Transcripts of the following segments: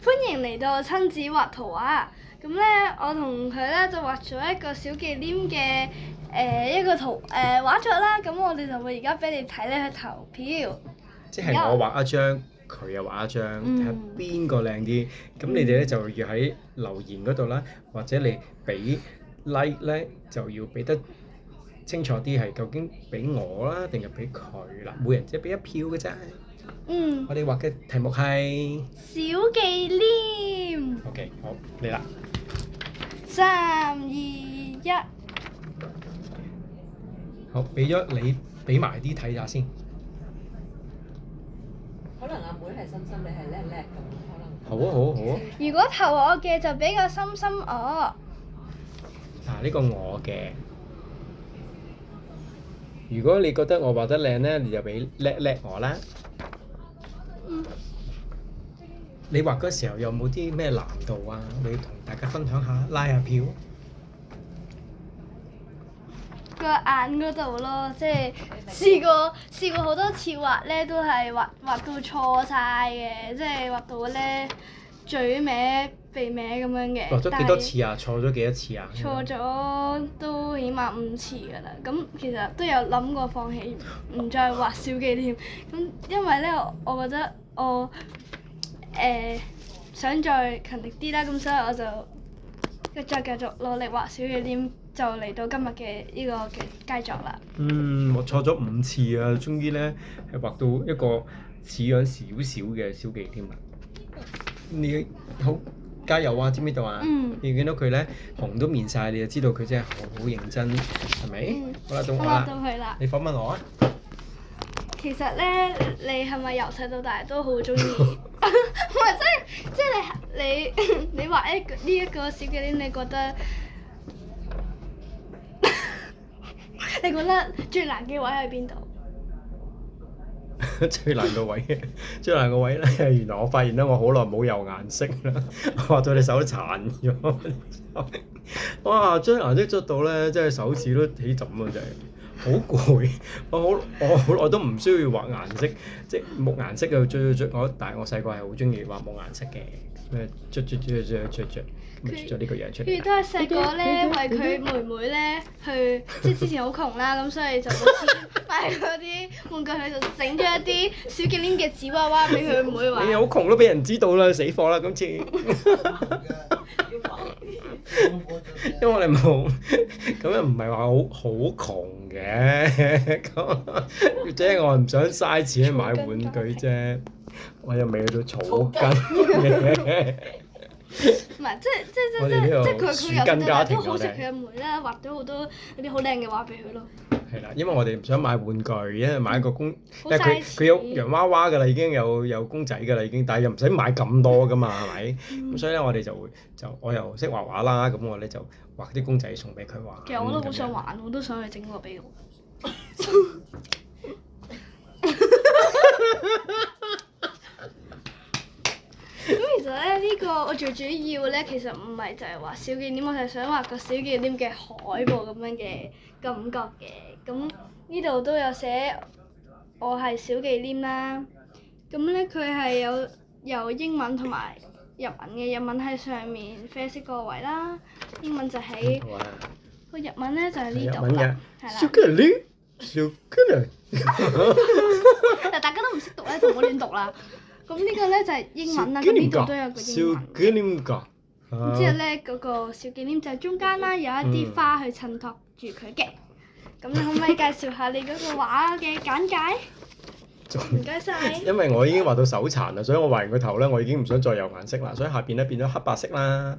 歡迎嚟到親子畫圖畫。咁咧，我同佢咧就畫咗一個小忌廉嘅一個圖畫作啦。咁我哋就會而家俾你睇咧去投票。即係我畫一張，佢又畫一張，睇下邊個靚啲。咁你哋咧就要喺留言嗰度啦，或者你俾 like 咧就要俾得清楚啲，係究竟俾我啦定係俾佢啦？每人只係俾一票嘅啫。我哋畫嘅題目係小忌廉。OK， 好嚟啦。3、2、1。好，俾咗你俾埋啲睇下先。可能阿妹係心心，你係叻叻咁，可能。好啊，好啊，好啊。如果投我嘅就俾個心心我。呢個我嘅。如果你覺得我畫得靚咧，你就俾叻叻我啦。你畫嗰時候有冇啲咩難度啊？你同大家分享下，拉下票。個眼嗰度咯，即係試過好多次畫咧，都係畫到錯晒嘅，即係畫到咧嘴歪鼻歪咁樣嘅。畫咗幾多次啊？錯咗幾多次啊？錯咗都起碼5次㗎啦。咁其實都有諗過放棄，唔再畫小忌廉。咁因為咧，我覺得我想再勤力啲啦，咁所以我就再繼續努力畫小忌廉。就嚟到今日嘅呢個嘅佳作啦。我錯咗5次啊，終於咧係畫到一個似樣少少嘅小忌廉啦。你好加油啊！知唔知道啊？你見到佢咧紅都面晒，你就知道佢真係好認真，係咪？好啦，到我啦。到佢啦。你訪問我啊。其實咧，你係咪由細到大都好中意？唔係，即係你畫呢一個小忌廉，你覺得最難嘅位喺邊度？最難個位咧，原來我發現咧，我好耐冇油顏色啦，畫到你手都殘咗。哇！將顏色捽到咧，真係手指都起枕啊！真係好攰。我好耐都唔需要畫顏色，即係木顏色嘅捽。但係我細個係好中意畫木顏色嘅，捽咗呢個樣出嚟。佢都係細個咧，為佢妹妹咧去，即係之前好窮啦，咁所以就冇錢買嗰啲玩具，佢就整咗一啲小忌廉嘅紙娃娃俾佢妹玩。你好窮都俾人知道啦，死貨啦今次。因為我哋冇，咁又唔係話好窮嘅，咁即係我唔想嘥錢去買玩具啫，我又未去到草根嘅。唔係，即係佢由細到大都好錫佢阿妹啦，畫咗好多嗰啲好靚嘅畫俾佢咯。係啦，因為我哋唔想買玩具，因為買個公，因為好嘥錢佢有洋娃娃㗎啦，已經有公仔㗎啦，已經，但係又唔使買咁多㗎嘛，係咪？咁所以咧，我哋我又識畫畫啦，咁我咧就畫啲公仔送俾佢玩。其實我都好想玩，我都想去整個俾我。咁其實咧，呢個我最主要咧，其實唔係就係畫小忌廉，我係想畫個小忌廉嘅海報咁樣嘅感覺嘅。咁呢度都有寫我係小忌廉啦。咁咧佢係有英文同埋日文嘅，日文喺上面啡色個位啦，英文就喺個日文咧就喺呢度啦，係啦。小忌廉，小忌廉。但大家都唔識讀咧，就唔好亂讀啦。咁呢個咧就係英文啦，咁呢度都有個英文。小忌廉㗎。然之後咧，嗰個小忌廉就係中間啦，有一啲花去襯托住佢嘅。咁你可唔可以介紹下你嗰個畫嘅簡介？唔該晒。因為我已經畫到手殘啦，所以我畫完個頭咧，我已經唔想再有顏色啦，所以下邊咧變咗黑白色啦，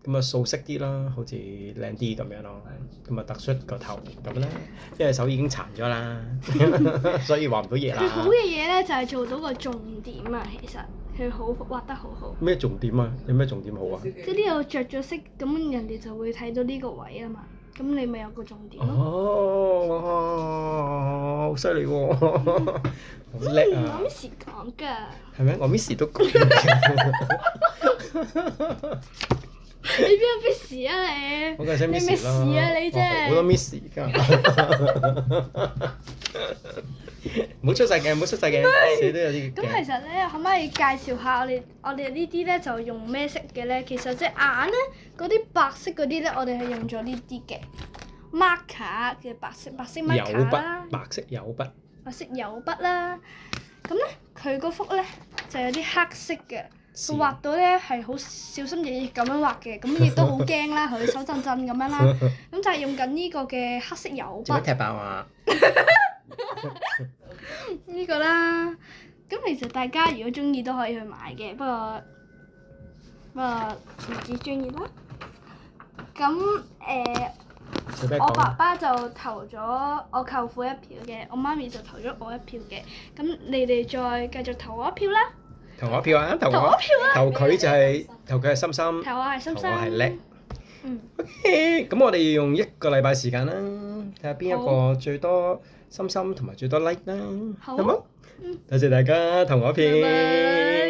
咁啊素色啲啦，好似靚啲咁樣咯，咁啊突出個頭咁咧，因為手已經殘咗啦，所以畫唔到嘢啦。最好嘅嘢咧就係做到個重點啊，其實佢好畫得好好。咩重點啊？有咩重點好啊？即係呢度着咗色，咁人哋就會睇到呢個位啊嘛，咁你咪有個重點咯。哦，好犀利喎！好叻啊！我 Miss 講㗎。係咩？我 Miss 都講嘅。你邊有 miss 啊你？我梗係識你 miss miss 啦，啊你真係我好多 miss 㗎。唔好出世嘅，唔好出世嘅，死都有啲咁嘅。其實咧，可唔可以介紹下我哋呢啲咧就用咩色嘅咧？其實隻眼咧嗰啲白色嗰啲咧，我哋係用咗呢啲嘅 marker 嘅白色油 marker 啦筆，，白色油筆。白色油筆啦。咁咧佢嗰幅咧就有啲黑色嘅，佢畫到咧係好小心翼翼咁樣畫嘅，咁亦都好驚啦，佢手震震咁樣啦。咁就係用緊呢個嘅黑色油筆做乜踢爆啊？呢個啦。咁其實大家如果中意都可以去買嘅，不過唔止中意啦。咁我爸爸就投咗我舅父一票嘅，我媽咪就投咗我一票嘅。咁你哋再繼續投我一票啦。投我票啊！投投我票啊投佢就係投佢係心心，投我係心心。投我係叻。嗯。 OK，咁我哋要用1個禮拜時間啦，睇下邊一個最多心心同埋最多 like 啦，好好冇？嗯多謝大家投我票。拜拜